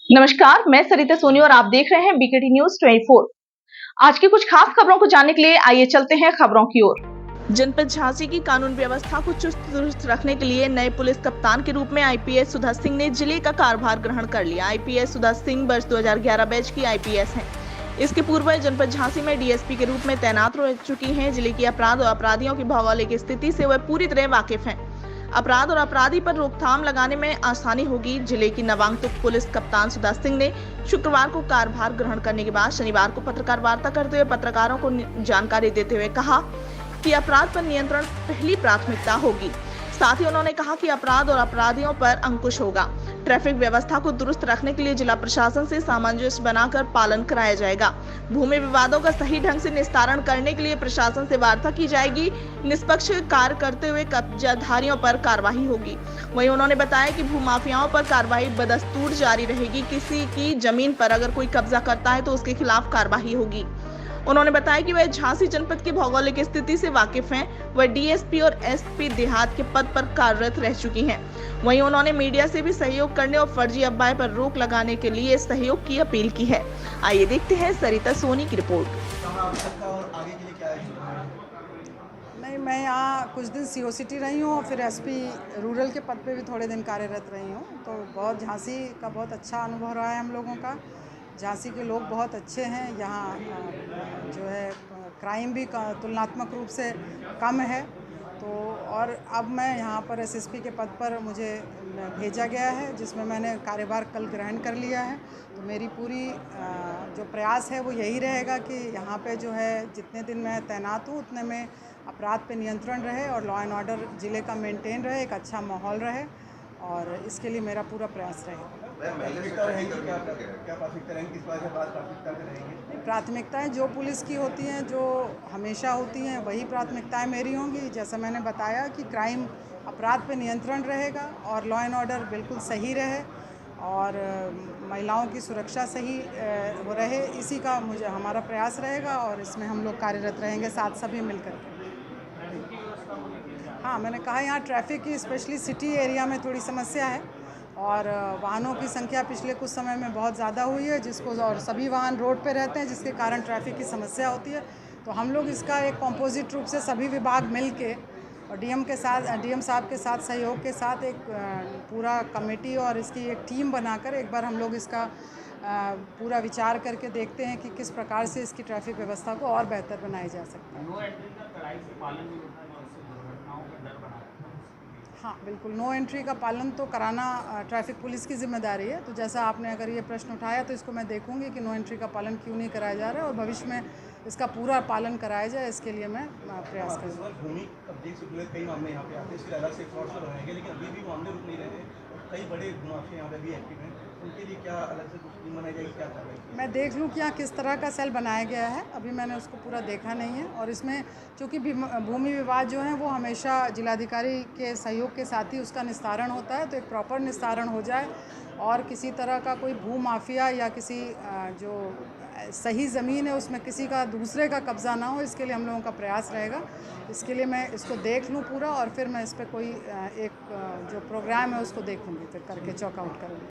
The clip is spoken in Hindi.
नमस्कार, मैं सरिता सोनी और आप देख रहे हैं बीकेटी न्यूज 24। आज की कुछ खास खबरों को जानने के लिए आइए चलते हैं खबरों की ओर। जनपद झांसी की कानून व्यवस्था को चुस्त दुरुस्त रखने के लिए नए पुलिस कप्तान के रूप में आईपीएस सुधा सिंह ने जिले का कार्यभार ग्रहण कर लिया। आईपीएस सुधा सिंह वर्ष 2011 बैच की आईपीएस हैं। इसके पूर्व जनपद झांसी में डीएसपी के रूप में तैनात रह चुकी हैं। जिले की अपराध और अपराधियों की भौगोलिक स्थिति से वह पूरी तरह वाकिफ हैं। अपराध और अपराधी पर रोकथाम लगाने में आसानी होगी। जिले की नवांकुर पुलिस कप्तान सुधा सिंह ने शुक्रवार को कार्यभार ग्रहण करने के बाद शनिवार को पत्रकार वार्ता करते हुए पत्रकारों को जानकारी देते हुए कहा कि अपराध पर नियंत्रण पहली प्राथमिकता होगी। साथ ही उन्होंने कहा कि अपराध और अपराधियों पर अंकुश होगा। ट्रैफिक व्यवस्था को दुरुस्त रखने के लिए जिला प्रशासन से सामंजस्य बनाकर पालन कराया जाएगा। भूमि विवादों का सही ढंग से निस्तारण करने के लिए प्रशासन से वार्ता की जाएगी। निष्पक्ष कार्य करते हुए कब्जाधारियों पर कार्रवाई होगी। वहीं उन्होंने बताया कि भूमाफियाओं पर कार्रवाई बदस्तूर जारी रहेगी। किसी की जमीन पर अगर कोई कब्जा करता है तो उसके खिलाफ कार्रवाई होगी। उन्होंने बताया कि वह झांसी जनपद की भौगोलिक स्थिति से वाकिफ हैं। वह डीएसपी और एसपी देहात के पद पर कार्यरत रह चुकी हैं। वहीं उन्होंने मीडिया से भी सहयोग करने और फर्जी अफवाह पर रोक लगाने के लिए सहयोग की अपील की है। आइए देखते हैं सरिता सोनी की रिपोर्ट। नहीं, मैं यहाँ कुछ दिन सीओसीटी रही हूँ और फिर एसपी रूरल के पद पे भी थोड़े दिन कार्यरत रही हूँ। तो बहुत झांसी का बहुत अच्छा अनुभव रहा है हम लोगों का। झांसी के लोग बहुत अच्छे हैं। यहाँ जो है क्राइम भी तुलनात्मक रूप से कम है। तो और अब मैं यहाँ पर एसएसपी के पद पर मुझे भेजा गया है, जिसमें मैंने कार्यभार कल ग्रहण कर लिया है। तो मेरी पूरी जो प्रयास है वो यही रहेगा कि यहाँ पे जो है जितने दिन मैं तैनात हूँ उतने में अपराध पे नियंत्रण रहे और लॉ एंड ऑर्डर ज़िले का मेंटेन रहे, एक अच्छा माहौल रहे, और इसके लिए मेरा पूरा प्रयास रहेगा। प्राथमिकताएं जो पुलिस की होती हैं, जो हमेशा होती हैं, वही प्राथमिकताएं मेरी होंगी। जैसा मैंने बताया कि क्राइम अपराध पे नियंत्रण रहेगा और लॉ एंड ऑर्डर बिल्कुल सही रहे और महिलाओं की सुरक्षा सही रहे, इसी का हमारा प्रयास रहेगा और इसमें हम लोग कार्यरत रहेंगे साथ सभी मिलकर के। हाँ, मैंने कहा यहाँ ट्रैफिक की स्पेशली सिटी एरिया में थोड़ी समस्या है और वाहनों की संख्या पिछले कुछ समय में बहुत ज़्यादा हुई है, जिसको और सभी वाहन रोड पे रहते हैं, जिसके कारण ट्रैफिक की समस्या होती है। तो हम लोग इसका एक कॉम्पोजिट रूप से सभी विभाग मिल के और डीएम साहब के साथ सहयोग के साथ एक पूरा कमेटी और इसकी एक टीम बनाकर एक बार हम लोग इसका पूरा विचार करके देखते हैं कि किस प्रकार से इसकी ट्रैफिक व्यवस्था को और बेहतर बनाई जा सकती है। हाँ, बिल्कुल, नो एंट्री का पालन तो कराना ट्रैफिक पुलिस की जिम्मेदारी है। तो जैसा आपने अगर ये प्रश्न उठाया तो इसको मैं देखूंगी कि नो एंट्री का पालन क्यों नहीं कराया जा रहा है और भविष्य में इसका पूरा पालन कराया जाए, इसके लिए मैं प्रयास करूँगा। भूमि कब्जे से जुड़े कई मामले यहाँ पे आते हैं, इसके अलग से एक रहेंगे, लेकिन अभी भी मामले रुक नहीं रहे हैं। कई बड़े भूमाफिया यहाँ पे भी एक्टिव हैं, उनके लिए क्या अलग से कुछ टीम बनाई जाएगी, क्या कार्रवाई? मैं देख लूँ कि यहाँ किस तरह का सेल बनाया गया है, अभी मैंने उसको पूरा देखा नहीं है। और इसमें चूँकि भूमि विवाद जो है वो हमेशा जिलाधिकारी के सहयोग के साथ ही उसका निस्तारण होता है, तो एक प्रॉपर निस्तारण हो जाए और किसी तरह का कोई भू माफिया या किसी जो सही ज़मीन है उसमें किसी का दूसरे का कब्ज़ा ना हो, इसके लिए हम लोगों का प्रयास रहेगा। इसके लिए मैं इसको देख लूँ पूरा और फिर मैं इस पर कोई एक जो प्रोग्राम है उसको देखूँगी, फिर करके चॉकआउट करूँगी।